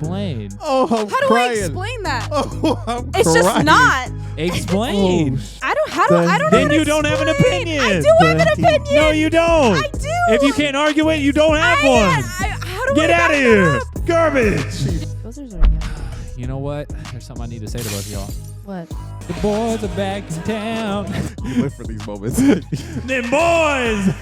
explain. Oh, I'm How do crying. I explain that? Oh, I'm It's crying. just not. Explain. I don't know. Then how to you don't have an explain. opinion. I do have an opinion. No, you don't. I do. If you can't argue it, you don't have one. How do Get I out of back here. that up? Garbage. Those are yeah. You know what? There's something I need to say to both of y'all. What? The boys are back in town. You live for these moments. Them boys.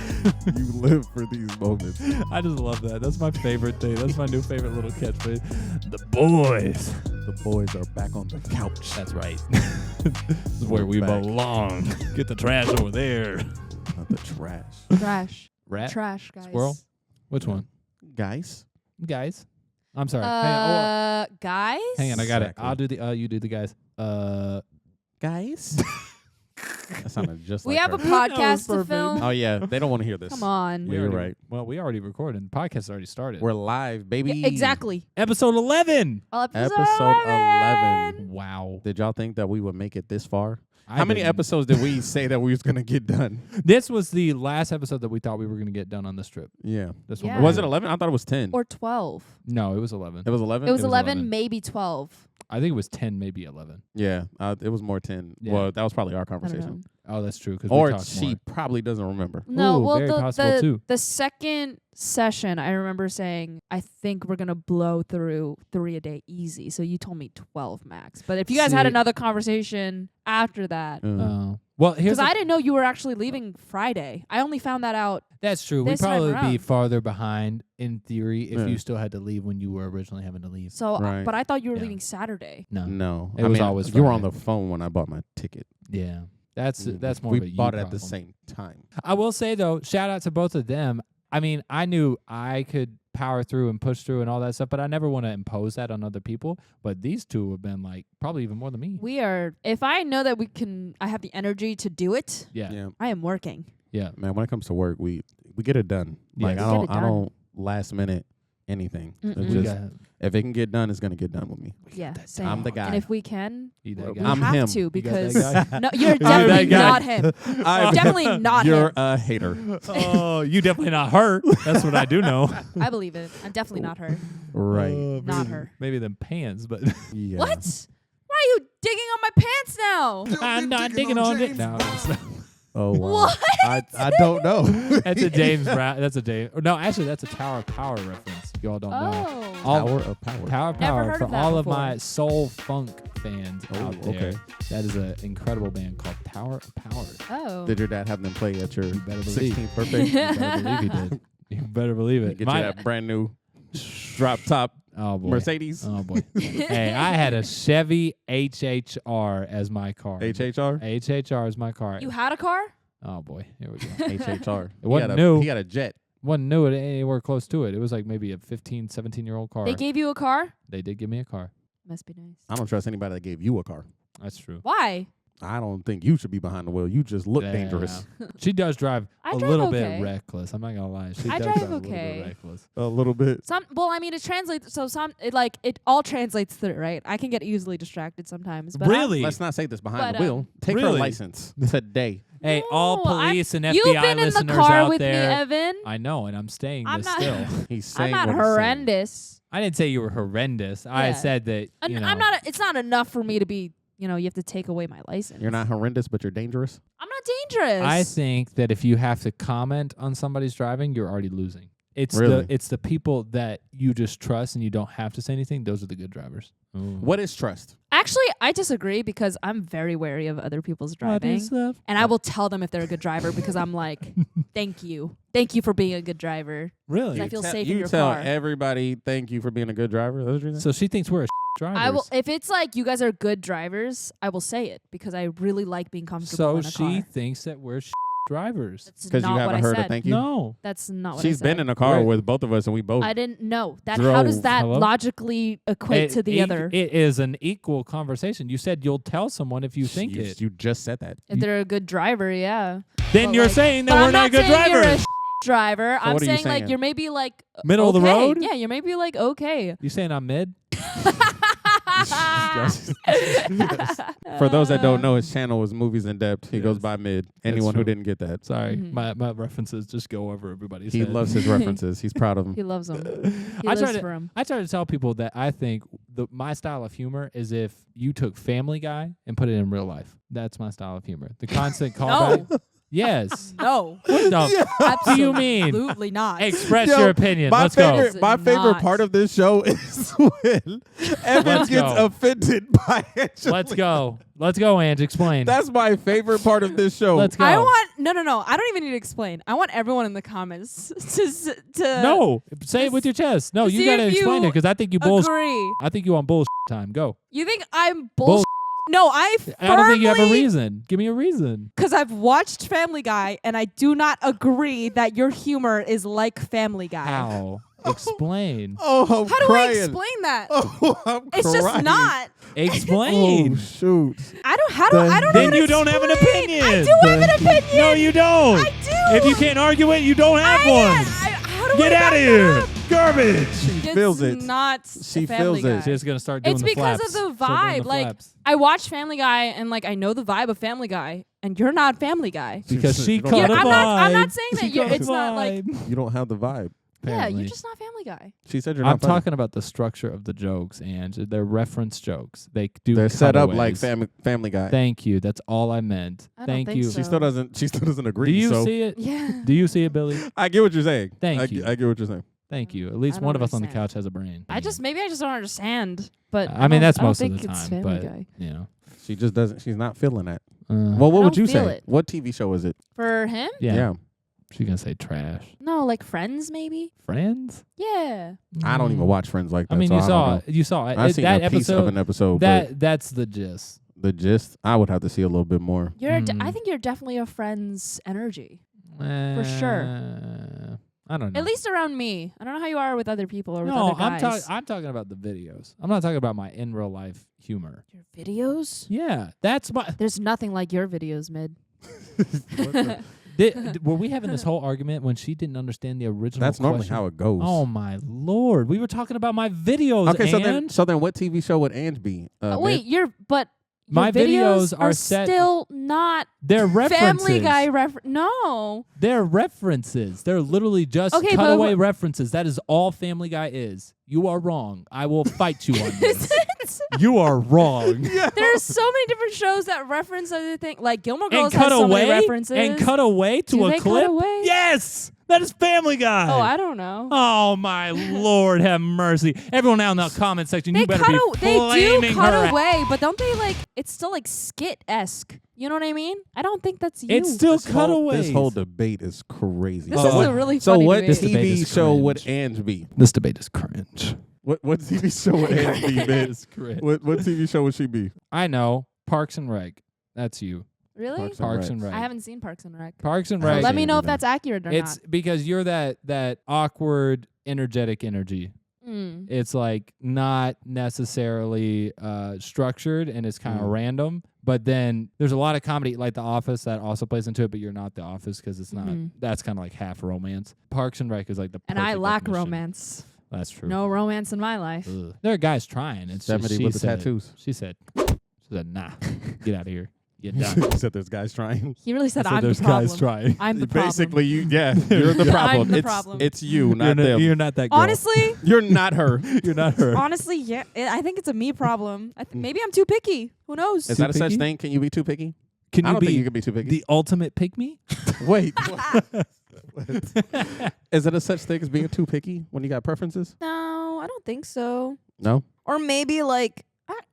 You live for these moments. I just love that. That's my favorite thing. That's my new favorite little catchphrase. The boys. The boys are back on the couch. That's right. This is where we Back. belong. Get the trash over there. Not the trash. Trash. Rat? Trash, guys. Squirrel? Which one? Guys. Guys. I'm sorry. Guys? Hang on, I got it. Exactly. I'll do the you do the guys. Guys. That sounded just We like have a her. podcast to perfect. film. Oh, yeah. They don't want to hear this. Come on. Yeah, you're right. Well, we already recorded. The podcast already started. We're live, baby. Yeah, exactly. Episode 11. Episode 11. Wow. Did y'all think that we would make it this far? I How many didn't. episodes did we say that we was going to get done? This was the last episode that we thought we were going to get done on this trip. Yeah. This Yeah. one. Was it 11? I thought it was 10. Or 12. No, it was 11. It was 11? It was 11. 11, maybe 12. I think it was 10, maybe 11. Yeah. It was more 10. Yeah. Well, that was probably our I don't conversation. know. Oh, that's true. Cause Or we talked she more. probably doesn't remember. No, Ooh, well, very possible too. the second session, I remember saying, I think we're going to blow through 3 a day easy. So you told me 12 max. But if you guys had See- another conversation after that, Well, here's because I didn't know you were actually leaving Friday. I only found that out. that's true. We'd this time probably be around. farther behind in theory if Yeah. you still had to leave when you were originally having to leave. So, Right. but I thought you were Yeah. leaving Saturday. No. No. It I was mean, always you were on Friday. the phone when I bought my ticket. Yeah. That's more we of a you bought it at the problem. same time. I will say though, shout out to both of them. I mean, I knew I could power through and push through and all that stuff, but I never want to impose that on other people. But these two have been like probably even more than me. We are, if I know that I have the energy to do it, Yeah. I am working. Yeah. Man, when it comes to work, we get it done. Yeah. Like We I get don't it I done. don't last minute anything. It's Mm-mm. We just got if it can get done, it's gonna get done with me. Yeah, that same. I'm the guy. And if we can, you that we guy. I'm have him. to You got because that guy? no, you're that definitely guy. not him. Definitely not You're him. a hater. Oh, you definitely not her. That's what I do know. I believe it. I'm definitely not her. Right. Not her. Maybe them pants, but Yeah. What? Why are you digging on my pants now? I'm not digging on it. No, that's, Oh wow. What? I don't know. that's a James Brown. That's a James. No, actually, that's a Tower of Power reference. Y'all don't know. Oh. All- Power of power. Tower of Never Power heard for of that all of before. my soul funk fans Oh, out there. okay. That is an incredible band called Tower of Power. Oh. Did your dad have them play at your better believe. 16th birthday? You better believe he did. You better believe it. Get you that brand new drop top Oh boy. Mercedes Oh boy. Hey, I had a Chevy HHR as my car. HHR. HHR is my car. You had a car? Oh boy. Here we go. HHR. It wasn't new. He had a jet. Wasn't new anywhere close to it. It was like maybe a 15, 17-year-old car. They gave you a car? They did give me a car. Must be nice. I don't trust anybody that gave you a car. That's true. Why? I don't think you should be behind the wheel. You just look Yeah. dangerous. She does drive I a drive little okay. bit reckless. I'm not gonna lie. She I does drive drive a little okay. bit reckless. A little bit. Well, I mean, it translates. So it all translates through, right? I can get easily distracted sometimes. But Really? Let's not say this behind But, the wheel. Take her really? license today. Hey, all No, police and FBI You've been in the listeners car out with there. me, Evan. I know, and I'm staying I'm this not- still. He's I'm saying not what he's saying. horrendous. I didn't say you were horrendous. I Yeah. said that you know. I'm not. It's not enough for me to be. You know, you have to take away my license. You're not horrendous, but you're dangerous. I'm not dangerous. I think that if you have to comment on somebody's driving, you're already losing. It's Really? it's the people that you just trust and you don't have to say anything. Those are the good drivers. What is trust? Actually, I disagree because I'm very wary of other people's driving. And I will tell them if they're a good driver because I'm like, thank you. Thank you for being a good driver. Really? I feel Te- safe you in your tell car. everybody thank you for being a good driver. That's what you're saying? So she thinks we're drivers. I will if it's like you guys are good drivers, I will say it because I really like being comfortable So in a she car. thinks that we're drivers. That's Because you not what haven't I heard said. a thank you. No. That's not what She's I said. been in a car Right. with both of us, and we both. I didn't know that. How does drove. that Hello? logically equate to the other? It is an equal conversation. You said you'll tell someone if you think it. You just said that. If they're a good driver, yeah. Then But you're like- saying that but we're I'm not good saying you're a drivers. driver. I'm what are you saying like saying? you're maybe like Middle of the okay. road? Yeah, you're maybe like okay. You saying I'm mid? For those that don't know, his channel is Movies in Depth. He goes by Mid. Anyone who true. didn't get that. Sorry, Mhm. my references just go over everybody's He head. loves his references. He's proud of them. He loves them. He I lives try to- for him. I try to tell people that I think my style of humor is if you took Family Guy and put it in real life. That's my style of humor. The constant callback. Yes. No, What the do you mean? absolutely not. Express Yo, your opinion. My Let's go. favorite, my favorite Not. part of this show is when Evan Let's gets go. offended by Angelina. Let's go. Let's go, Ange. Explain. That's my favorite part of this show. Let's go. I want no. I don't even need to explain. I want everyone in the comments to No, say it with your chest. No, to you see gotta if explain you it because I think you bullshit. agree. I think you on bullshit time. Go. You think I'm Bull- bullshit? No, I firmly. I don't think you have a reason. Give me a reason. Because I've watched Family Guy, and I do not agree that your humor is like Family Guy. How? Explain. Oh, I'm How do crying. I explain that? Oh, I'm It's just crying. not. Explain. Oh, shoot. I don't. How do I don't know. Then how to you don't have an explain. opinion. I do have an opinion. No, you don't. I do. If you can't argue it, you don't have one. How do Get I out of back that here. up? Garbage. She It's feels it. not She a Family feels it. Guy. She's gonna start doing It's the because flaps. of the Start doing vibe. the Like flaps. I watch Family Guy, and like I know the vibe of Family Guy, and you're not Family Guy. Because she You don't caught have a the vibe. I'm not saying that She you're. caught a It's not like. vibe. You don't have the vibe. Yeah, Apparently. you're just not Family Guy. She said you're not I'm funny. talking about the structure of the jokes, and they're reference jokes. They do. They're set up like cutaways. Family Guy. Thank you. That's all I meant. I don't Thank think you. so. She still doesn't. She still doesn't agree. Do you so see it? Yeah. Do you see it, Billy? I get what you're saying. Thank you. I get what you're saying. Maybe you. At least I don't one of us on the understand. couch has a brain. Maybe I just don't understand. But I mean, that's I don't most of think the it's time. Family But Guy. you know, She just doesn't. She's not feeling that. Well, I what would don't you feel say? it. What TV show is it? For him? yeah. She's gonna say trash. No, like Friends, maybe. Friends? Yeah. I don't even watch Friends like that. I mean, so you I don't saw know. you saw it. I've seen that a piece of episode. an episode. But That's the gist. the gist, I would have to see a little bit more. I think you're definitely a Friends energy. sure. I don't know. At least around me. I don't know how you are with other people or with no, other guys. I'm talking about the videos. I'm not talking about my in real life humor. Your videos? Yeah, that's my. There's nothing like your videos, Mid. Were we having this whole argument when she didn't understand the original? That's normally question? how it goes. Oh my lord, we were talking about my videos. Okay, and so then what TV show would Ange be? Wait, but My your videos are are set- still not they're references. Family Guy No. They're references. They're literally just Okay, but cutaway references. That is all Family Guy is. You are wrong. I will fight you on this. You are wrong. There's so many different shows that reference other things. Like Gilmore And Girls cut has so away many references. and cut away to Do a they cut clip. away? Yes, that is Family Guy. Oh, I don't know. Oh my Lord, have mercy! Everyone out in the comment section, you better be they do flaming cut her. away, but don't they like? It's still like skit-esque. You know what I mean? I don't think that's you. It's still cutaways. This whole debate is crazy. This So is what- a really So funny what debate. This debate TV is show would cringe. Ange be? This debate is cringe. What TV show would Ange be, man? It's cringe. What TV show would she be? I know. Parks and Rec. That's you. Really? Parks Parks and Rec. I haven't seen Parks and Rec. Parks and I haven't Rec. Let seen me it know if either. that's accurate or It's because you're that awkward, energetic energy. not. Mm. It's like not necessarily structured and it's kind of random. But then there's a lot of comedy like The Office that also plays into it, but you're not The Office because it's not. Mhm. That's kind of like half romance. Parks and Rec is like the And I perfect lack definition. romance. That's true. No romance in my life. Ugh. There are guys trying. It's just 70 she with the said, tattoos. She said, nah, get out of here. You're You done. said there's guys trying. He really said I said I'm the there's problem. guys trying. I'm the problem. Basically, you're the problem. I'm the it's problem. it's you, not them. You're not that girl. Honestly, You're not her. You're not her. honestly, yeah. I think it's a me problem. Maybe I'm too picky. Who knows? Is Too that a such picky? thing? Can you be too picky? Can I you don't think be you can be too picky. the ultimate pick me? Wait. Is it a such thing as being too picky when you got preferences? No, I don't think so. No. Or maybe like,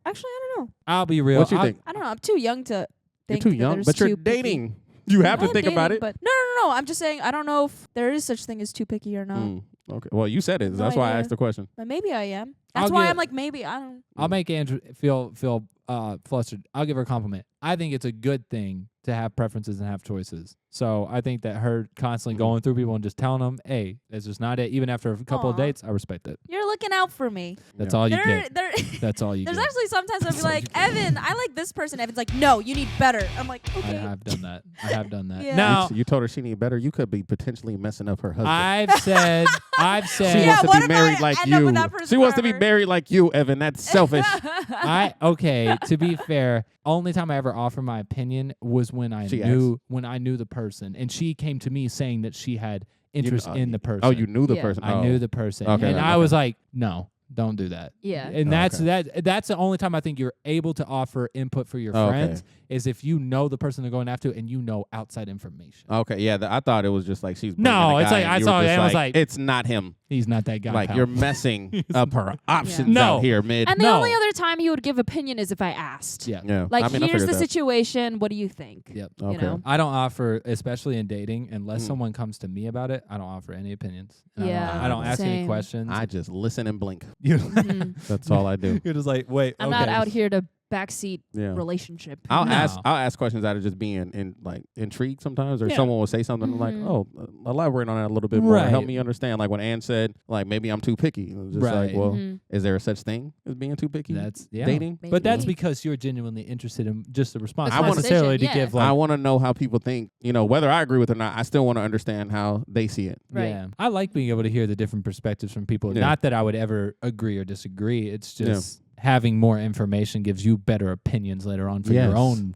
actually, I don't know. I'll be real. What you I'll- think? I don't know. I'm too young to You're think too that young, there's but you're too picky. dating. You have to I'm think about dating, it. But no. I'm just saying I don't know if there is such thing as too picky or not. Okay. Well, you said it. No That's why I idea. asked the question. But maybe I am. I'll That's why get- I'm like maybe I don't. I'll make Andrew feel flustered. I'll give her a compliment. I think it's a good thing to have preferences and have choices. So I think that her constantly going through people and just telling them, hey, it's just not it. Even after a couple of dates, I respect it. You're looking out for me. That's all you get. That's all you There's get. actually sometimes I'll be like, Evan, I like this person. Evan's like, no, you need better. I'm like, okay. I have done that. I have done that. Yeah. Now, You told her she need better. You could be potentially messing up her husband. I've said, she Yeah, wants what to if be married I like end up you. with that person She wants to be forever? married like you, Evan. That's selfish. okay, to be fair, only time I ever offered my opinion was when I She knew the person, and she came to me saying that she had interest in the person. Oh, you knew the Yeah. person. I knew the person, Okay, and okay. I was like, no, don't do that. Yeah. And that's that's the only time I think you're able to offer input for your friends is if you know the person they're going after and you know outside information. Okay, yeah. I thought it was just like she's. No, it's like I saw it and I was like, it's not him. He's not that guy. Like pal. you're messing up her options No. out here, mid. And the No. only other time he would give opinion is if I asked. Yeah. Yeah. Like, I mean, I here's figured the that. situation. What do you think? Yep. You Okay. know? I don't offer, especially in dating, unless Mhm. someone comes to me about it. I don't offer any opinions. And Yeah, I don't ask any same. questions. I just listen and blink. Mhm. That's all I do. You're just like, wait. I'm not out here to backseat Yeah. relationship. I'll No. ask questions out of just being intrigued sometimes, or Yeah. someone will say something Mhm. like, "Oh, elaborate on that a little bit more. Right. Help me understand." Like when Ann said, "Like maybe I'm too picky." It was just like, Right. well, Mhm. is there a such thing as being too picky? That's dating. Maybe. But that's because you're genuinely interested in just the response, The not wanna- necessarily to yeah. give I like. want to know how people think. Whether I agree with it or not, I still want to understand how they see it. Right. Yeah, I like being able to hear the different perspectives from people. Yeah. Not that I would ever agree or disagree. It's just having more information gives you better opinions later on for Yes. your own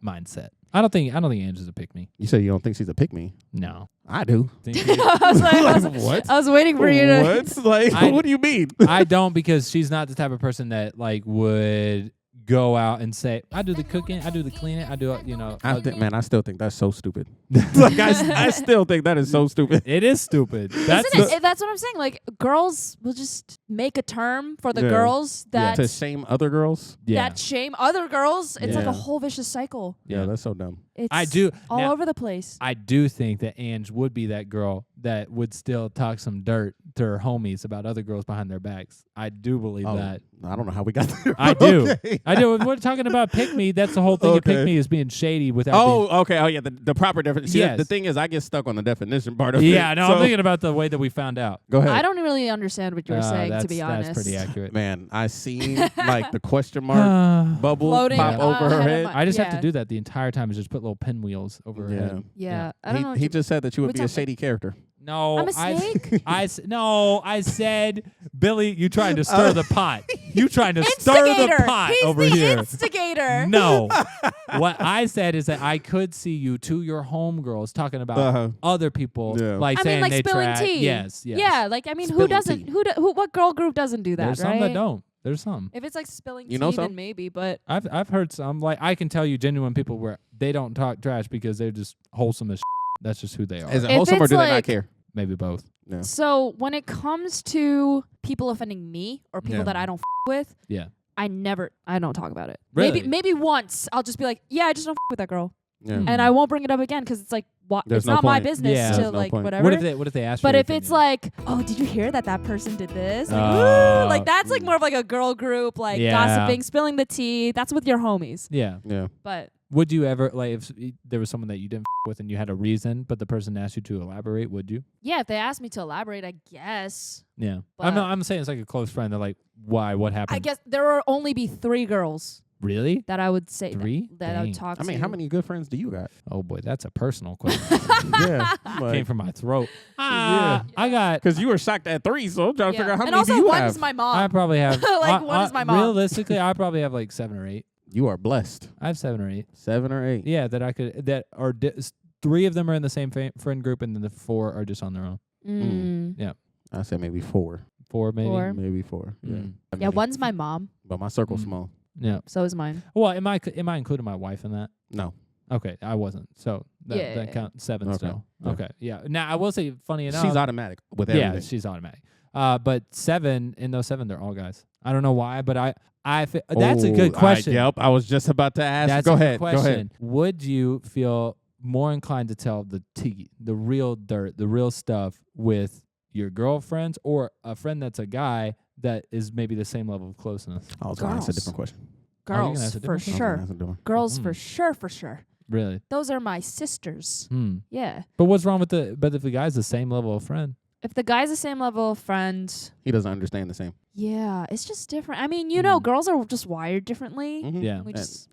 mindset. I don't think Angela's a pick me. You say you don't think she's a pick me. No. I do. Think she- I was like, What? I was waiting for you to. What? Like, I- what do you mean? I don't, because she's not the type of person that like would go out and say, I do the cooking, I do the cleaning, I do I still think that's so stupid. Like I still think that is so stupid. it is stupid. That's Isn't it? That's what I'm saying. Like, girls will just make a term for the Yeah. girls that To shame other girls. yeah. that shame other girls. It's like Yeah. a whole vicious cycle. Yeah, that's so dumb. It's I do all now, over the place. I do think that Ange would be that girl that would still talk some dirt to her homies about other girls behind their backs. I do believe that. I don't know how we got there. I do. Okay. I do. When we're talking about pick me, that's the whole thing. Okay. Pick me is being shady without being. Oh, okay. Oh, yeah. The proper definition. See, Yes. the thing is, I get stuck on the definition part of it. Yeah, no, So- I'm thinking about the way that we found out. Go ahead. I don't really understand what you're saying, to be honest. That's pretty accurate. Man, I seen like the question mark bubble Floating pop over her ahead of head. my- I just have Yeah. to do that the entire time, is just put little pinwheels over her head. Yeah, I don't know. He just said that you would We're be a talking- shady character. No, I'm a snake? I said, Billy, you trying to stir the pot. You trying to stir the Instigator. pot He's over the here. instigator. No. What I said is that I could see you to your homegirls talking about other people, Yeah. like I saying mean, like they spilling trash. tea. Yes. Yeah, like I mean, who Spilling doesn't? tea. What girl group doesn't do that? There's right? some that don't. There's some. If it's like spilling You know tea, then some? maybe. But I've heard some. Like, I can tell you genuine people where they don't talk trash because they're just wholesome as That's just who they are. Is it If wholesome or it's do they not like- care? Maybe both. Yeah. so when it comes to people offending me or people Yeah. that I don't with, Yeah. I don't talk about it. Really? Maybe once I'll just be like, yeah, I just don't with that girl, Yeah. Mm. and I won't bring it up again because it's like, what? There's It's no not my point. business Yeah. to There's no like point. whatever. What if they ask? But for your if it's opinion? like, oh, did you hear that person did this? Like, Oh. ooh, like that's like more of like a girl group, like Yeah. gossiping, spilling the tea. That's with your homies. yeah. Yeah. But Would you ever, like, if there was someone that you didn't with and you had a reason, but the person asked you to elaborate, would you? yeah, if they ask me to elaborate, I guess. Yeah. But- I'm saying it's like a close friend. They're like, why? What happened? I guess there will only be 3 girls Really? that I would say 3? that I would Dang. talk I to. mean, how many good friends do you got? Oh boy, that's a personal question. Yeah. Came from my throat. Yeah. I got. Because you were shocked at 3, so I'm trying to Yeah. figure out how and many also do you one have. is my I mom. probably have. Like, one is my mom. Realistically, I probably have like 7 or 8. You are blessed. I have 7 or 8. 7 or 8. Yeah, that I could. That are 3 of them are in the same friend group, and then the 4 are just on their own. Mm. I said maybe 4. 4 maybe. 4. Maybe 4. Mm. Yeah, one's my mom. But my circle's Mm. small. Yeah. So is mine. Well, am I including my wife in that? No. Okay, I wasn't. So that, Yeah. that counts 7 Okay. still. Yeah. Okay, yeah. Now I will say, funny enough, She's automatic with everything. yeah, she's automatic. But 7 in those 7, they're all guys. I don't know why, but that's a good question. Yep, I was just about to ask. That's Go a good ahead. question. Go ahead. Would you feel more inclined to tell the tea, the real dirt, the real stuff with your girlfriends or a friend that's a guy that is maybe the same level of closeness? I was going to ask a Girls. different question. you're gonna Girls ask a for different question? sure. I was gonna ask a different- Girls Mm. for sure, for sure. Really? Those are my sisters. Yeah. But what's wrong with but if the guy's the same level of friend? If the guy's the same level of friend, he doesn't understand the same. Yeah, it's just different. I mean, you know, girls are just wired differently. Mm-hmm. Yeah.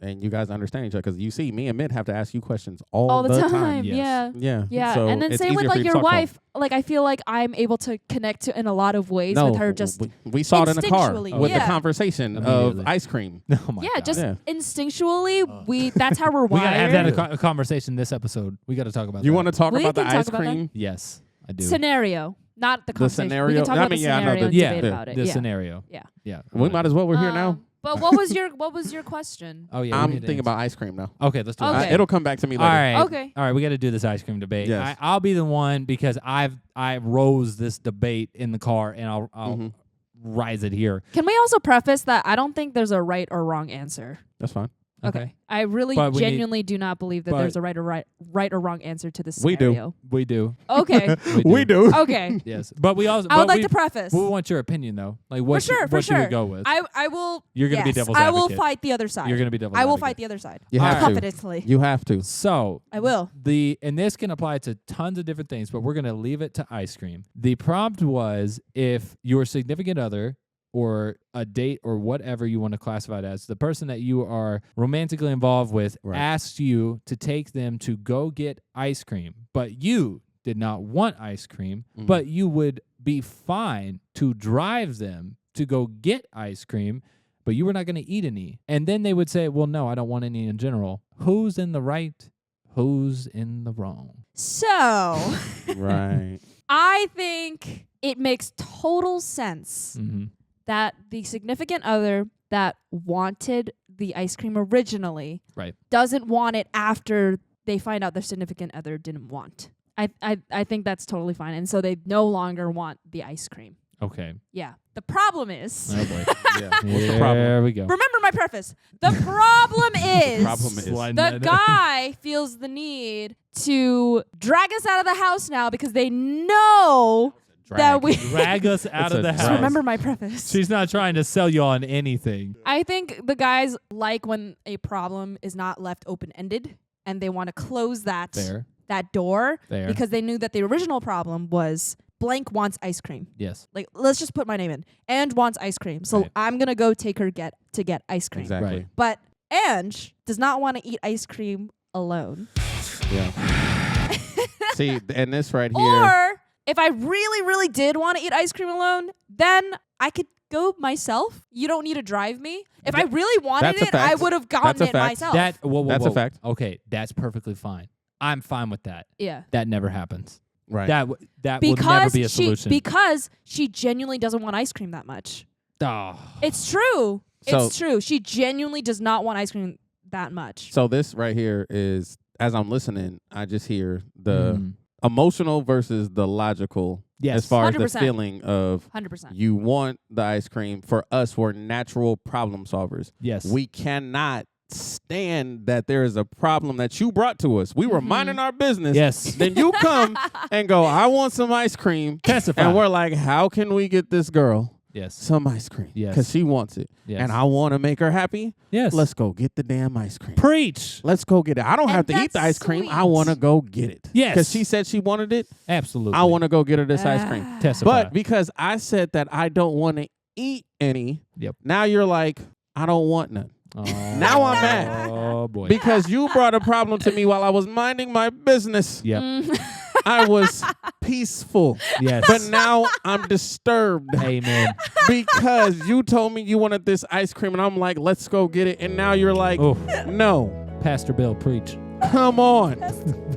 And you guys understand each other because you see, me and Mid have to ask you questions all the time. Yes. Yeah. So and then same with like your wife. Like I feel like I'm able to connect in a lot of ways with her. Just we saw it in the car with the yeah. conversation of ice cream. Oh my God. Just instinctually, that's how we're wired. We gotta have that a conversation this episode. We got to talk about. You that. want to talk about the ice cream? Yes, I do. Scenario. Not the conversation. scenario. We can talk about the scenario and debate about it. The scenario. Yeah. We might as well. We're here now. But what was your question? Oh yeah, I'm thinking about ice cream now. Okay, let's do it. It'll come back to me later. All right. Okay. All right, we got to do this ice cream debate. Yes. I'll be the one because I rose this debate in the car, and I'll rise it here. Can we also preface that I don't think there's a right or wrong answer. That's fine. Okay. I really genuinely do not believe that there's a right or wrong answer to this scenario. We do. Okay. We do. Okay. Yes. But we also I would like to preface. We want your opinion though. Like what for should we go with? I will You're going to be devil's I advocate. will fight the other side. You're going to be devil's I will advocate. fight the other side. You have confidently. to. You have to. So I will. And this can apply to tons of different things, but we're going to leave it to ice cream. The prompt was if your significant other or a date or whatever you want to classify it as, the person that you are romantically involved with asked you to take them to go get ice cream, but you did not want ice cream, but you would be fine to drive them to go get ice cream, but you were not going to eat any. And then they would say, well, no, I don't want any in general. Who's in the right? Who's in the wrong? So, right. I think it makes total sense that the significant other that wanted the ice cream originally doesn't want it after they find out their significant other didn't want. I think that's totally fine. And so they no longer want the ice cream. Okay. Yeah. The problem is... Oh, boy. Yeah. What's the problem? There we go. Remember my preface. The problem is... The guy feels the need to drag us out of the house now because they know... Drag us out of the house. Remember my preface. She's not trying to sell you on anything. I think the guys like when a problem is not left open-ended and they want to close that door because they knew that the original problem was blank wants ice cream. Yes. Like, let's just put my name in. And wants ice cream. So I'm going to go take her to get ice cream. Exactly. Right. But Ange does not want to eat ice cream alone. Yeah. See, and this right here... Or... if I really, really did want to eat ice cream alone, then I could go myself. You don't need to drive me. If I really wanted it, I would have gotten it myself. That's a fact. Okay, that's perfectly fine. I'm fine with that. Yeah. That never happens. Right. That would never be a solution. Because she genuinely doesn't want ice cream that much. Oh. It's true. It's true. She genuinely does not want ice cream that much. So this right here is, as I'm listening, I just hear the... emotional versus the logical, as far 100%. as the feeling of 100%. You want the ice cream. For us, we're natural problem solvers. Yes. We cannot stand that there is a problem that you brought to us. We were minding our business. Yes. Then you come and go, I want some ice cream. Testify. And we're like, how can we get this girl some ice cream? Yes. Because she wants it. Yes. And I want to make her happy. Yes. Let's go get the damn ice cream. Preach. Let's go get it. I don't have to eat the ice cream. I want to go get it. Yes. Because she said she wanted it. Absolutely. I want to go get her this ice cream. Testify. But because I said that I don't want to eat any, now you're like, I don't want none. Oh. Now I'm mad. Oh, boy. Because you brought a problem to me while I was minding my business. Yep. I was peaceful. Yes. But now I'm disturbed. Amen. Because you told me you wanted this ice cream, and I'm like, let's go get it. And now you're like, no. Pastor Bill, preach. Come on.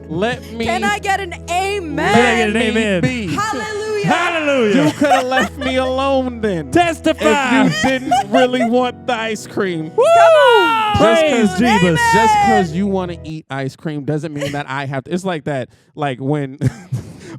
Let me. Can I get an amen? Can I get an amen? Hallelujah. Hallelujah. You could have left me alone then. Testify. If you didn't really want the ice cream. Woo! Come on. Praise Jesus. Just because you want to eat ice cream doesn't mean that I have to. It's like that, like when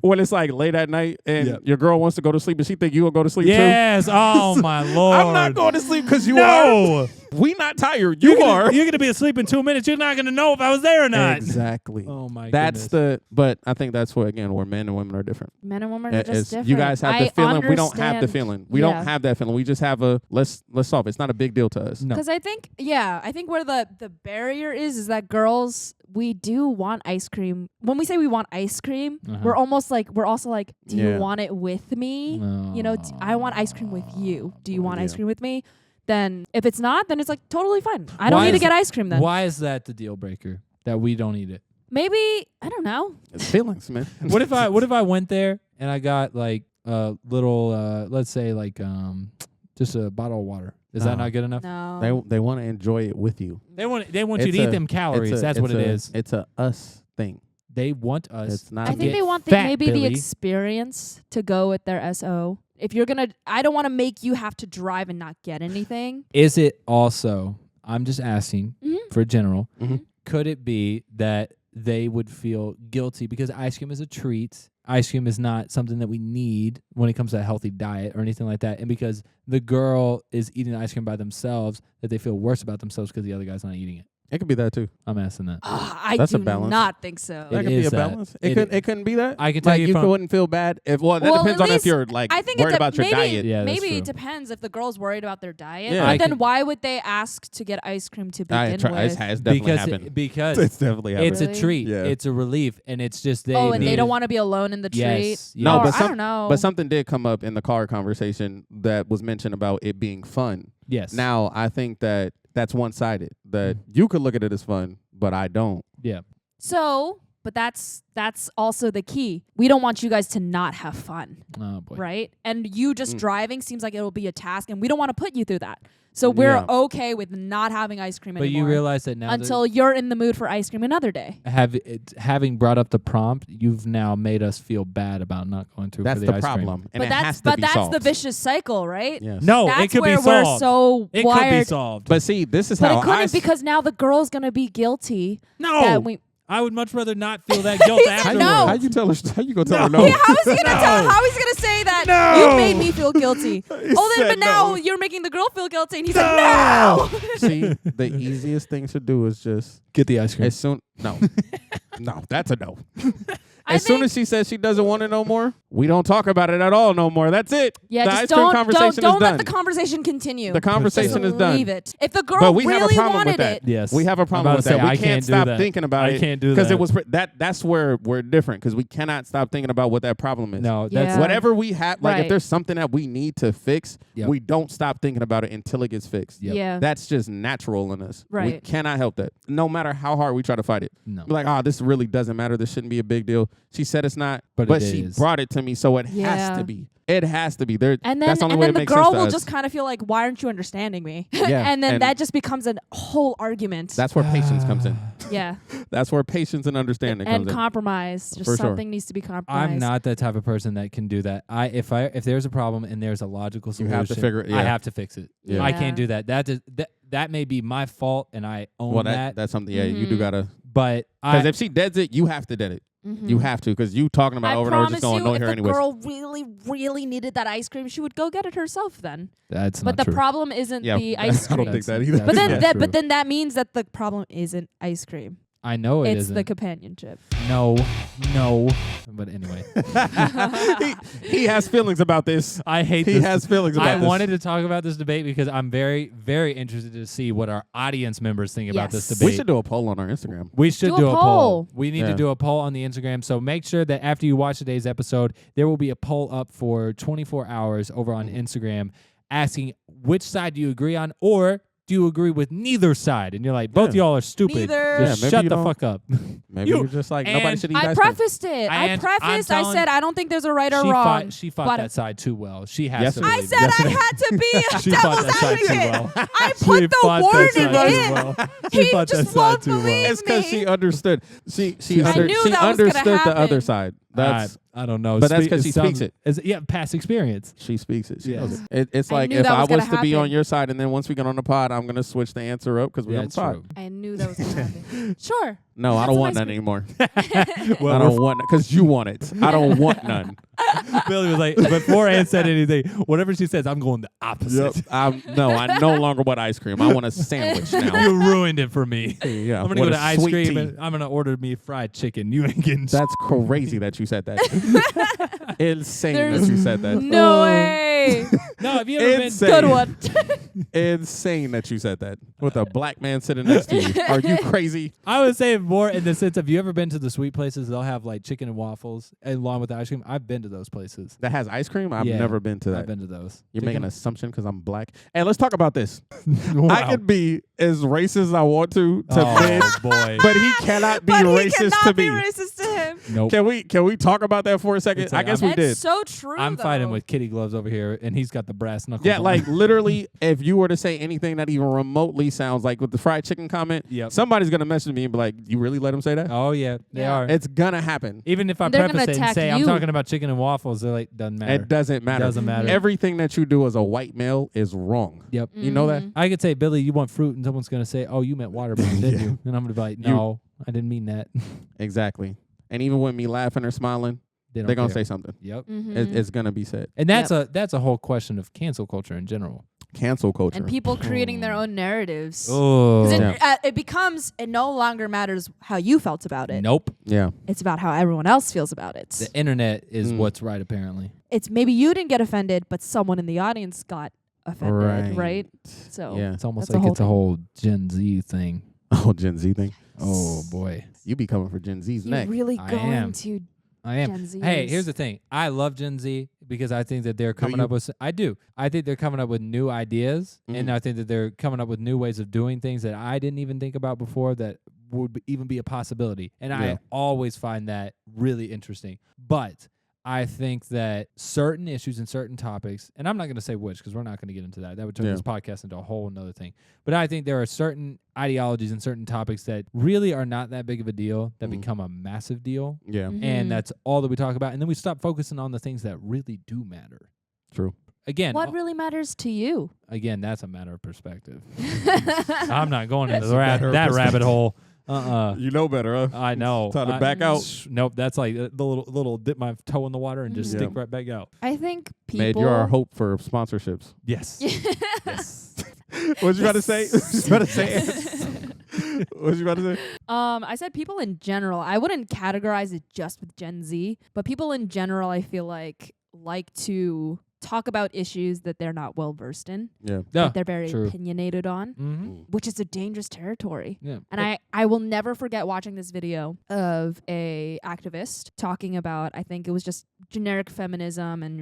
it's like late at night and your girl wants to go to sleep and she think you will go to sleep too. Yes. Oh, my Lord. I'm not going to sleep because you are. We not tired. You are. You're gonna be asleep in 2 minutes. You're not gonna know if I was there or not. Exactly. Oh my That's goodness. but I think that's where men and women are different. Men and women are just different. You guys have the feeling. We don't have the understand. feeling. We don't have that feeling. We just have a let's solve it. It's not a big deal to us. No. Because I think where the barrier is that girls, we do want ice cream. When we say we want ice cream, we're also like, do you want it with me? No. You know, I want ice cream with you. Do you want ice cream with me? Then if it's not, then it's like totally fine. I don't need to get ice cream then. Why is that the deal breaker that we don't eat it? Maybe, I don't know. It's feelings, man. What if I went there and I got like a little let's say like just a bottle of water? Is that not good enough? No. They want to enjoy it with you. They want you to eat them calories. That's what it is. It's a us thing. They want us. It's not. I think they want maybe the experience to go with their SO. If you're gonna, I don't want to make you have to drive and not get anything. Is it also? I'm just asking for general. Mm-hmm. Could it be that they would feel guilty because ice cream is a treat? Ice cream is not something that we need when it comes to a healthy diet or anything like that. And because the girl is eating ice cream by themselves, that they feel worse about themselves because the other guy's not eating it. It could be that too. I'm asking that. That's do a balance. not think so. That It could be is a that. balance. It couldn't be that. I can tell like you from, wouldn't feel bad if. Well, that Well, depends at on if least you're like I think worried about your diet. Yeah, that's maybe true. it depends if the girl's worried about their diet. Yeah. But I then can- why would they ask to get ice cream to begin It with? has definitely happened. because It's definitely happened. it's a Really? treat. Yeah. It's a relief, and it's just they. and they need don't it. want to be alone in the treat. Yes. No, Or, but I don't know. But something did come up in the car conversation that was mentioned about it being fun. Yes. Now, I think that that's one-sided. That you could look at it as fun, but I don't. Yeah. So, but that's also the key. We don't want you guys to not have fun, Oh boy. right? And you just driving seems like it'll be a task, and we don't want to put you through that. So we're okay with not having ice cream But anymore. you realize that now until you're in the mood for ice cream another day. having brought up the prompt, you've now made us feel bad about not going through That's for the the ice problem, and But it has that's to but be that's solved. the vicious cycle, right? Yes. No, That's it could where be solved. we're so it wired. could be solved. But see, this is But how it couldn't because now the girl's gonna be guilty. no, That we, I would much rather not feel that guilt said afterwards. no. How you tell her? How you gonna tell her No. no? Yeah, how is he gonna No. tell? How is he gonna say that? No. You made me feel guilty. said But now no. you're making the girl feel guilty, and he's like, no. See, the easiest thing to do is just Get the ice cream. as soon. No, no, that's a no. I As soon think- as she says she doesn't want it no more, we don't talk about it at all no more. That's it. Yeah, the just ice cream don't conversation let is done. the conversation continue. The conversation Just is done. Leave it. If the girl But we have a really problem wanted with that. it, Yes. We have a I'm problem about with to say, that. We I can't can't do stop that. thinking about I it. can't do because that. it was that's where we're different because we cannot stop thinking about what that problem is. No, Yeah. that's Whatever we have, like Right. if there's something that we need to fix, Yep. we don't stop thinking about it until it gets fixed. Yep. yeah, That's just natural in us. We Right. cannot help that. No matter how hard we try to fight it. no. We're like, this really doesn't matter. This shouldn't be a big deal. She said it's not, But but it she is. brought it to me, so it Yeah. has to be. It has to be. There. and that's then the only way it the makes girl sense to will us. just kind of feel like, why aren't you understanding me? Yeah, and then and- that just becomes a whole argument. That's where patience comes in. yeah, That's where patience and understanding and comes in. compromise. Just For sure. something needs to be compromised. I'm not that type of person that can do that. If there's a problem and there's a logical You solution, have to figure it- I yeah. have to fix it. Yeah. I Yeah. can't do that. That may be my fault, and I own Well, that. that's something. Yeah, you do Mhm. gotta. But Because if she deads it, you have to dead it. Mhm. You have to, because you talking about I over and over promise just going to you, annoy if her the anyways. girl really, really needed that ice cream, she would go get it herself then. that's But not the true. problem isn't Yeah, the ice I cream. don't think that That's- either. But then, that's but true. then that means that the problem isn't ice cream. I know it It's isn't. the companionship. No. But anyway, he has feelings about this. I hate He this. has feelings about I this. wanted to talk about this debate because I'm very, very interested to see what our audience members think about this Yes. debate. We should do a poll on our Instagram. We should Do a do a poll. poll. We need Yeah. to do a poll on the Instagram. So make sure that after you watch today's episode, there will be a poll up for 24 hours over on Instagram asking which side do you agree on, or do you agree with neither side? And you're like, both Yeah. y'all are stupid. Neither. Yeah, Just maybe shut you the don't- fuck up. Maybe You- you're just like, nobody and should eat I ice cream. prefaced it. I'm I telling- said I don't think there's a right or she wrong. Fought, she fought but that side too well. She has Yes, to it I believe said it. I had to be a She fought devil's that side too advocate. well. I She put the fought that warning side too in. well. He She fought that just side won't too well. believe It's because me. she understood. She I knew that was gonna understood the other happen. side. That's I don't know. But that's 'cause she Some- speaks it. Yeah, past experience. she speaks it. She Yes. knows it. It's I like knew if that I was gonna was to be on happen. your side, and then once we get on the pod, I'm gonna switch the answer up because we're Yeah, on the it's pod. true. I knew that was going to happen. Sure. No, I That's don't some want ice none cream. anymore. Well, I don't want because you want it. I don't want none. Billy was like, before Ann said anything, whatever she says, I'm going the opposite. No, I no longer want ice cream. I want a sandwich now. You ruined it for me. Yeah, I'm going to go to ice cream and I'm going to order me fried chicken. You ain't getting That's crazy that you said that. Insane that you said that. No way. No, have you ever Insane. Good one. Insane that you said that with a black man sitting next to you. Are you crazy? I would say more in the sense of, you ever been to the sweet places? They'll have like chicken and waffles along with the ice cream. I've been to those places. That has ice cream? I've Yeah, never been to that. I've been to those. You're Chicken- making an assumption because I'm black. Hey, let's talk about this. Wow. I can be as racist as I want to Oh, Ben, boy. but he cannot be But he racist cannot to be me. racist to him. Nope. Can we talk about that for a second? It's like, I guess I'm- we did. It's so true. I'm fighting though. with kitty gloves over here, and he's got the brass knuckles. Yeah, on. like literally, if you were to say anything that even remotely sounds like with the fried chicken comment, Yep. somebody's gonna message me and be like, "You really let him say that?" Oh, yeah, they Yeah. are. It's gonna happen. Even if I They're preface gonna it and attack say I'm you. talking about chicken and waffles, they're like, doesn't matter. It doesn't matter. Doesn't matter. Everything that you do as a white male is wrong. Yep. You know that? I could say, Billy, you want fruit, and someone's going to say, oh, you meant watermelon, didn't you? And I'm going to be like, no, I didn't mean that. Exactly. And even with me laughing or smiling, They don't they're gonna care. say something. Yep. It's gonna be said. And that's a whole question of cancel culture in general. Cancel culture. And people creating their own narratives. Oh. 'Cause Yeah. it becomes, it no longer matters how you felt about it. Nope. Yeah. It's about how everyone else feels about it. The internet is what's right, apparently. It's maybe you didn't get offended, but someone in the audience got offended, right? So Yeah. It's almost That's like a it's a whole Gen Z thing. Oh, Gen Z thing. Oh, boy. You be coming for Gen Z's you're neck. really I going am. to I am. Gen Zers. Hey, here's the thing. I love Gen Z because I think that they're coming you? up with. I do. I think they're coming up with new ideas, and I think that they're coming up with new ways of doing things that I didn't even think about before that would even be a possibility. And Yeah. I always find that really interesting. But I think that certain issues and certain topics, and I'm not going to say which because we're not going to get into that. That would turn this podcast into a whole another thing. But I think there are certain ideologies and certain topics that really are not that big of a deal that become a massive deal. Yeah. And that's all that we talk about. And then we stop focusing on the things that really do matter. True. Again, What really matters to you? again, that's a matter of perspective. I'm not going into That's a matter of that perspective. rabbit hole. You know better, huh? I know. Time to back out. Nope. That's like the little dip my toe in the water and just Mhm. stick Yeah. right back out. I think people. Made, you're our hope for sponsorships. Yes. yes. What you about to say? What you about to say? What you about to say? I said people in general. I wouldn't categorize it just with Gen Z, but people in general, I feel like to talk about issues that they're not well versed in, Yeah. that they're very true. opinionated on, Mm-hmm. which is a dangerous territory. Yeah. And I will never forget watching this video of a activist talking about, I think it was just generic feminism, and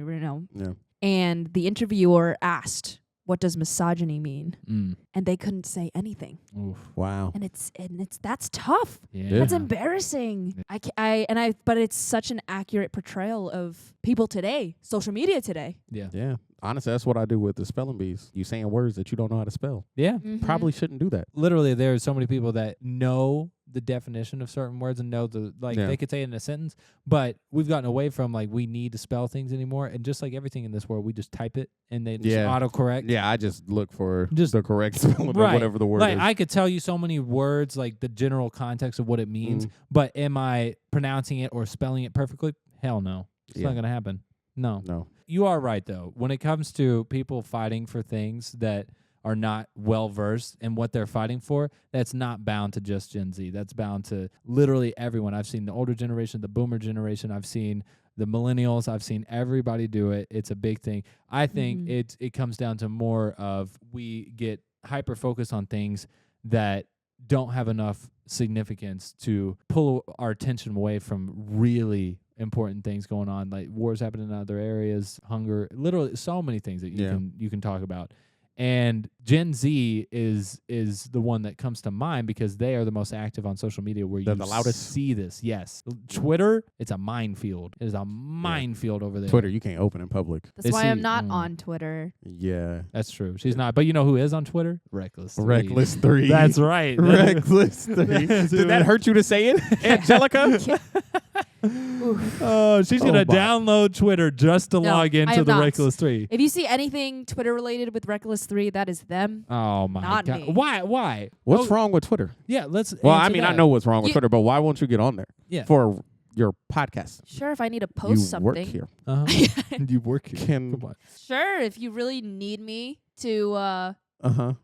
Yeah. and the interviewer asked, "What does misogyny mean?" Mm. And they couldn't say anything. Oof. Wow. And it's that's tough. Yeah. That's embarrassing. But it's such an accurate portrayal of people today, social media today. Yeah. Yeah. Honestly, that's what I do with the spelling bees. You saying words that you don't know how to spell. Yeah. Probably shouldn't do that. Literally, there are so many people that know the definition of certain words and know Yeah. they could say it in a sentence, but we've gotten away from we need to spell things anymore. And just like everything in this world, we just type it and they just autocorrect. Yeah, I just look for Just- the correct spelling of whatever the word like is. I could tell you so many words, like the general context of what it means, but am I pronouncing it or spelling it perfectly? Hell no. It's not going to happen. No. No. You are right, though. When it comes to people fighting for things that are not well-versed in what they're fighting for, that's not bound to just Gen Z. That's bound to literally everyone. I've seen the older generation, the boomer generation. I've seen the millennials. I've seen everybody do it. It's a big thing. I think it comes down to more of we get hyper-focused on things that don't have enough significance to pull our attention away from really important things going on, like wars happening in other areas, hunger, literally so many things that you can talk about. And Gen Z is the one that comes to mind because they are the most active on social media where They're you the loudest. see this. Yes. Twitter, it's a minefield. It is a minefield over there. Twitter, you can't open in public. That's why I'm see- not on Twitter. Yeah. That's true. She's not. But you know who is on Twitter? Reckless. 3. Reckless 3. That's right. Reckless 3. Did that hurt you to say it, Angelica? Oh, she's going to my. download Twitter just to No, log I into am the not. Reckless 3. If you see anything Twitter related with Reckless 3, that is them. Oh, my Not God. me. Why? What's wrong with Twitter? Yeah, let's Well, I answer mean, that. I know what's wrong with Twitter, but why won't you get on there? Yeah. For your podcast. Sure, if I need to post you something. work here. You work here. Can Sure, if you really need me to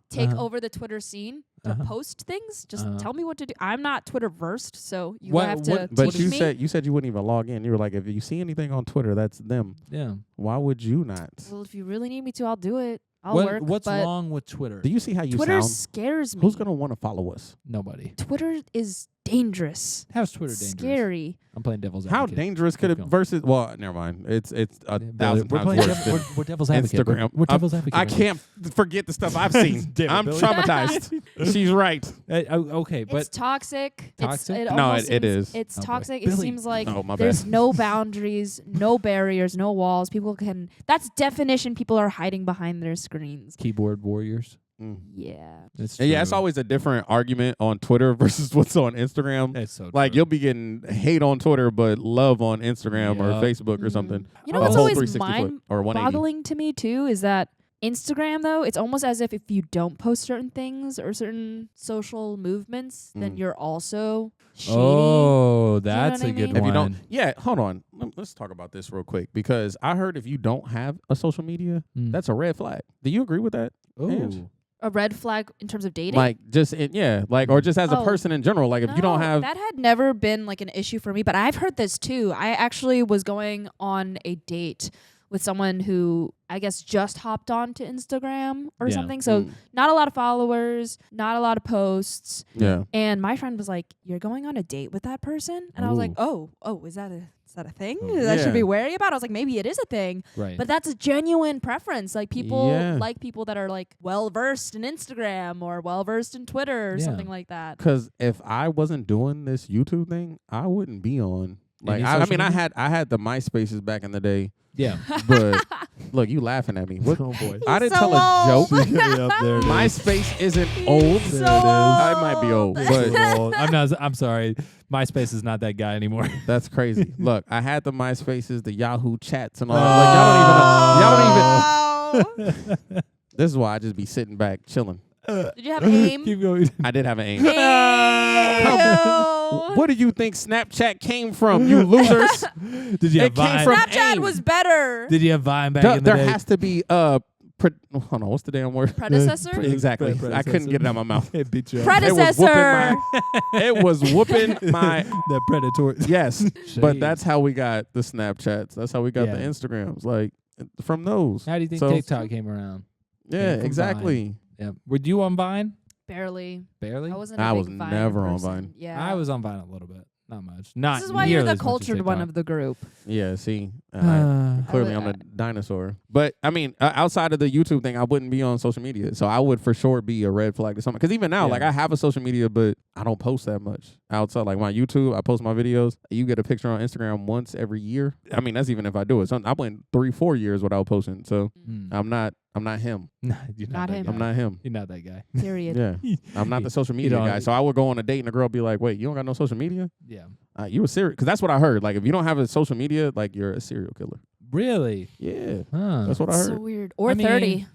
take over the Twitter scene to post things, just tell me what to do. I'm not Twitter versed, so you have to But teach me. you said you wouldn't even log in. You were like, if you see anything on Twitter, that's them. Yeah. Why would you not? Well, if you really need me to, I'll do it. I'll work. What's but wrong with Twitter? Do you see how you Twitter sound? scares me. Who's gonna want to follow us? Nobody. Twitter is dangerous. How's Twitter dangerous? Scary. I'm playing devil's How advocate. dangerous could it versus? Well, never mind. It's a thousand We're times playing worse than we're devil's advocate. Instagram. We're devil's advocate. I can't forget the stuff I've seen. Damn it, I'm Billy. traumatized. She's right. Okay, but It's toxic. Toxic? It No, almost it seems- is. It's Oh, boy. toxic. It Billy. seems like Oh, my there's bad. no boundaries, no barriers, no walls. People can. That's definition. People are hiding behind their screens. keyboard warriors. Yeah. It's Yeah, it's true. always a different argument on Twitter versus what's on Instagram. It's so Like true. you'll be getting hate on Twitter, but love on Instagram or Yup. Facebook or something. You know A what's whole always 360 foot or 180. mind-boggling to me too is that Instagram, though, it's almost as if you don't post certain things or certain social movements, then you're also shady. Oh, Do you know that's what I a good mean? If one. you don't, yeah, hold on. Let's talk about this real quick because I heard if you don't have a social media, that's a red flag. Do you agree with that? Ange? Ooh. A red flag in terms of dating? Like just or just as a Oh. person in general. Like if you don't No, have, that had never been like an issue for me, but I've heard this too. I actually was going on a date with someone who I guess just hopped on to Instagram or Yeah. something. So not a lot of followers, not a lot of posts. yeah, And my friend was like, "You're going on a date with that person?" And I was like, "Oh, is that a thing that I should be wary about?" I was like, "Maybe it is a thing." Right. But that's a genuine preference. Like people Yeah. like people that are like well versed in Instagram or well versed in Twitter or Yeah. something like that. because if I wasn't doing this YouTube thing, I wouldn't be on. Like Any I social mean, media? I had the MySpaces back in the day, yeah. but look, you laughing at me. What? Oh boy. I didn't so tell a old. joke. There it is. MySpace isn't old. So I might be old, old. but Well, I'm sorry. MySpace is not that guy anymore. that's crazy. Look, I had the MySpaces, the Yahoo chats, and all that. Like, y'all don't even. Y'all don't even. This is why I just be sitting back chilling. Did you have aim? Keep going. I did have an aim. Ew. What do you think Snapchat came from, you losers? Did you have It came Vine? from Snapchat aim. was better. Did you have Vine back in the There day? has to be hold on, what's the damn word? Predecessor? Exactly. I Predecessor. couldn't get it out of my mouth. It beat you up. Predecessor. It was whooping my The predator. yes. But Jeez. that's how we got the Snapchats. That's how we got the Yeah. Instagrams. Like from those. How do you think So- TikTok came around? Yeah, Came from exactly. Yeah. Were you on Vine? Barely. Barely. I wasn't. I a big was Vine never on person. Vine. Yeah. I was on Vine a little bit. Not much. Not This is why you're nearly the as much as cultured one TikTok. of the group. Yeah, see. Uh, Clearly, I I'm a would- dinosaur. But I mean, outside of the YouTube thing, I wouldn't be on social media. So I would for sure be a red flag to someone. Because even now, Yeah. like I have a social media, but I don't post that much outside. Like my YouTube, I post my videos. You get a picture on Instagram once every year. I mean, that's even if I do it. So I went 3-4 years without posting. So I'm not him. Nah, you're Not that him. guy. I'm not him. You're not that guy. Period. Yeah, I'm not the social media don't- guy. So I would go on a date and a girl be like, "Wait, you don't got no social media? Yeah. You a serial?" Because that's what I heard. Like if you don't have a social media, like you're a serial killer. Really? Yeah, Huh. that's what I heard. So weird. Or I mean, 30.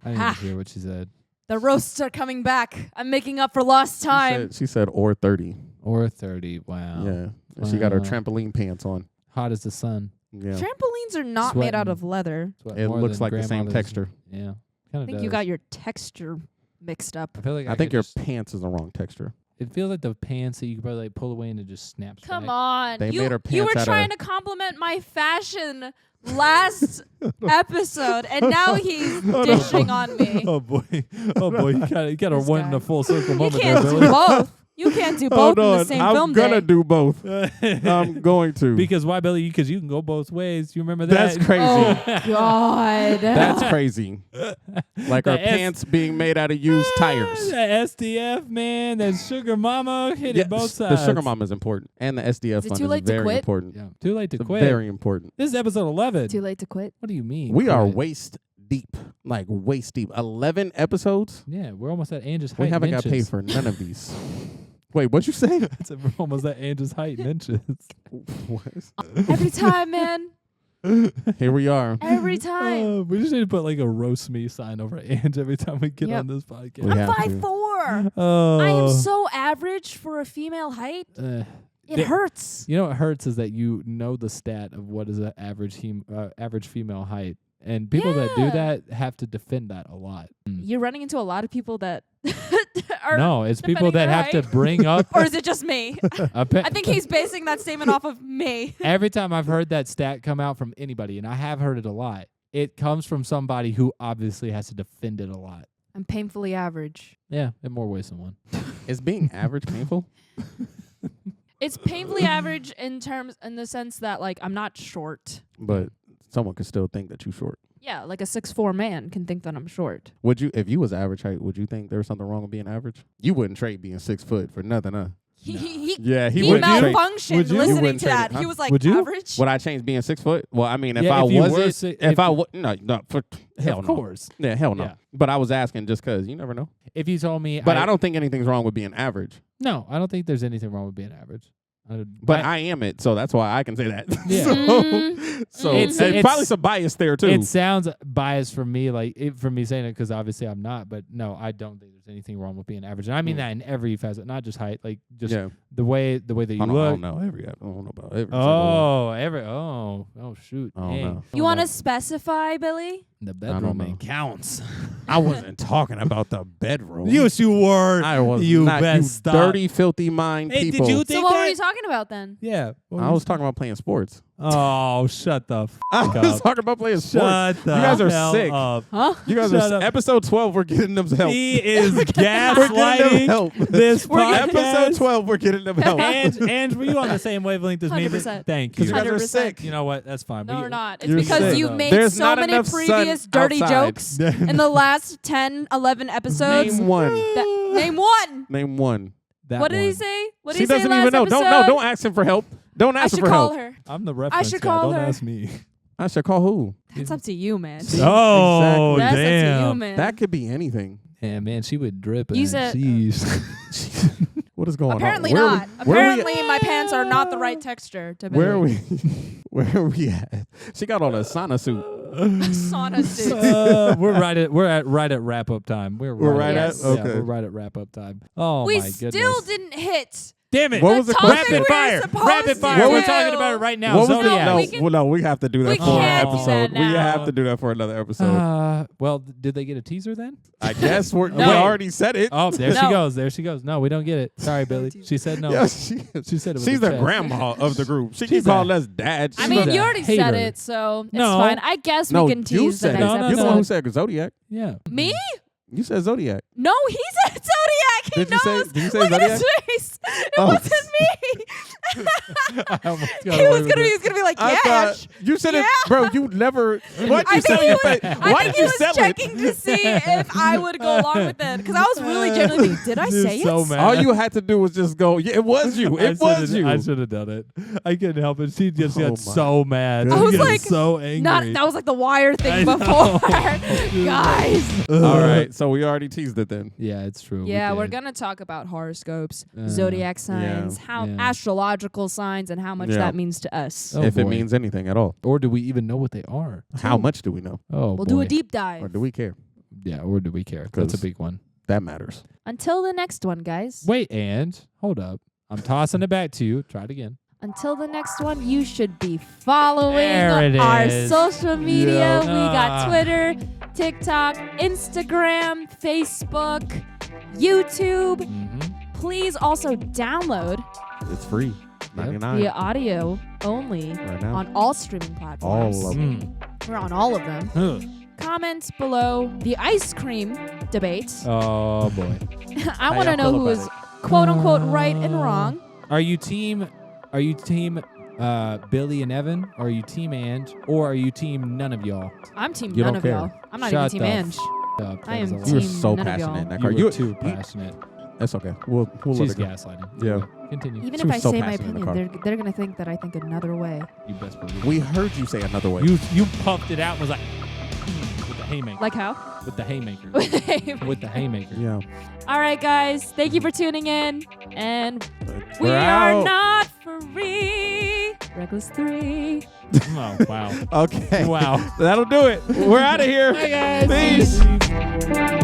I didn't Ha. hear what she said. The roasts are coming back. I'm making up for lost time. She said or 30. Or 30. Wow. Yeah. And she got her Wow. trampoline pants on. Hot as the sun. Yeah. Trampolines are not made out Sweating. of leather. Sweat It more looks than like the same grandmother's- texture. Yeah. I Kind think of you got your texture mixed up. I feel like I think could your just- pants is the wrong texture. It feels like the pants that you could probably like pull away and it just snaps. Come back. on. They you, made her you were pants out trying of- to compliment my fashion last episode, and now he's dishing on me. Oh boy. Oh boy. You got to This win guy. the full circle You moment can't there, do Billy. both. You can't do both in the same I'm film gonna day. do both. I'm going to. Because why, Billy? Because you can go both ways. You remember that? That's crazy. Oh God. That's crazy. Like The our S- pants being made out of used tires. That SDF, man. That sugar mama hit it both sides. The sugar mama is important. And the SDF Is it fund too is late to very quit? important. Yeah. Too late to It's quit. very important. This is episode 11. Too late to quit. What do you mean? We are quit? waist deep. Like waist deep. 11 episodes? Yeah, we're almost at Ange's height. We haven't in got paid inches. for none of these. Wait, what'd you say? I said we're almost at Ange's height in inches. Every time, man. Here we are. Every time. We just need to put like a roast me sign over Ange every time we get Yep. on this podcast. We I'm have to. 5'4". Oh. I am so average for a female height. It hurts. You know what hurts is that you know the stat of what is an average female height. And people that do that have to defend that a lot. You're running into a lot of people that are No, it's people that have to height. bring up. Or is it just me? I think he's basing that statement off of me. Every time I've heard that stat come out from anybody, and I have heard it a lot, it comes from somebody who obviously has to defend it a lot. I'm painfully average. Yeah, in more ways than one. Is being average painful? It's painfully average in the sense that like I'm not short. But someone could still think that you're short. Yeah, like a 6'4" man can think that I'm short. Would you, if you was average height, would you think there was something wrong with being average? You wouldn't trade being 6 foot for nothing, huh? He wouldn't trade. malfunctioned Would you? You listening wouldn't to trade that. it, huh? He was like, Would you? average? Would I change being 6 foot? Well, I mean, if Yeah, I if you were wasn't, if I would, no, for hell Of no. course. Yeah, hell no. Yeah. But I was asking just because you never know. If you told me, But I don't think anything's wrong with being average. No, I don't think there's anything wrong with being average. But I am it, so that's why I can say that. Yeah. so It's probably some bias there too. It sounds biased for me, for me saying it, because obviously I'm not. But no, I don't think there's anything wrong with being average. And I mean that in every facet, not just height, like just the way that you look. I don't know every. I don't know about every. Oh shoot. I don't know. You want to specify, Billy? The bedroom ain't counts. I wasn't talking about the bedroom. Yes, you were. I was You not. best You stop. dirty, filthy mind Hey, people. did you So think what that? were you talking about then? Yeah. I was talking about playing sports. Oh, shut the f I was up. talking about playing sports. Shut the You guys are hell sick. up. Huh? You guys Shut are up. episode 12. We're getting them help. He is We're getting them gaslighting help. this podcast. Episode 12. We're getting them help. And were you on the same wavelength as me? 100%. Thank Because you. you guys are 100%. sick. You know what? That's fine. No, we're not. It's You're because sick. you've made There's so not many enough sun previous dirty outside. jokes in the last 10, 11 episodes. Name one. Name one. Name one. What did he say? What did She he say doesn't last even know. episode? Don't ask him for help. Don't I ask him should for call help. her. I'm the reference should guy. call Don't her. ask me. I should call who? That's up to you, man. Oh, That's up to you, damn. man. That could be anything. Yeah, man, she would drip. You and said- jeez. What is going Apparently on? not. Where are we Apparently my pants are not the right texture to be. Where are we? Where are we at? She got on a sauna suit. Sauna suits. We're at right at wrap up time. We're right at? Yeah, Okay. we're right at wrap up time. Oh We my goodness. still didn't hit. Damn it. What was the topic question? we were supposed Rapid to fire. What We're was- talking about it right now. What was the, Zodiac. no, we can- well, no, we have to do that we for an can't do episode. that We now. have to do that for another episode. Well, did they get a teaser then? I guess we No. already said it. Oh, there she No. goes. There she goes. No, we don't get it. Sorry, Billy. She said no. Yeah, She said it. she's with the her chest. grandma of the group. She She's keeps a- calling us dad. I She's mean, a you already hater. said it, so it's No. fine. I guess no, we can you tease the said next it. No, no, episode. You're the one who no. said Zodiac. Yeah. Me? You said Zodiac. No, he said Zodiac. He Did you say- knows. did you say Look at his Zodiac? face. It Oh. wasn't me. I almost got he away was with gonna it. be like, I yeah. thought you said it, Yeah. bro. You never. Why'd I you think sell he your was- face? I Why think did you he sell was it? checking to see if I would go along with it because I was really genuinely thinking, did I Dude, say so it? mad. All you had to do was just go. Yeah, it was you. It was you. I should have done it. I couldn't help it. She just Oh got my so mad. goodness. She I was got like, so angry. That was like the wire thing I before. know. Guys. All right, so we already teased it then. Yeah, it's true. Yeah, we're did. gonna talk about horoscopes, Uh, zodiac signs, how yeah. astrological signs, and how much Yeah. that means to us. Oh, if it boy. means anything at all. Or do we even know what they are? How much do we know? Oh, We'll boy. do a deep Or dive. do we care? Yeah, or do we care? That's a 'Cause- big one. That matters. Until the next one, guys. Wait, and hold up. I'm tossing it back to you. Try it again. Until the next one, you should be following There it our is. social media. Yeah. We got Ah. Twitter, TikTok, Instagram, Facebook, YouTube. Mm-hmm. Please also download It's free. 99 via audio only right now. on all streaming platforms. All of them. We're on all of them. Comment below the ice cream debate. Oh boy. I want to know who is quote unquote right and wrong. Are you team Billy and Evan? Or are you team Ange? Or are you team none of y'all? I'm team You none don't of care. y'all. I'm not Shut even team the Ange. Up. I am That was a You were lot. team so none of passionate y'all. in that You car. were You too passionate. That's okay. We'll let She's it go. gaslighting. Yeah. Continue. Even She if was I so say my passionate in the opinion, they're gonna think that I think another way. You best believe. We heard you say another way. You puffed it out and was like with the haymaker. Like how? With the haymaker. With the haymaker. yeah. All right, guys. Thank you for tuning in, and we We're are out. not free. Reckless 3. Oh wow. Okay. Wow. That'll do it. We're out of here. Bye, guys. Peace. Peace.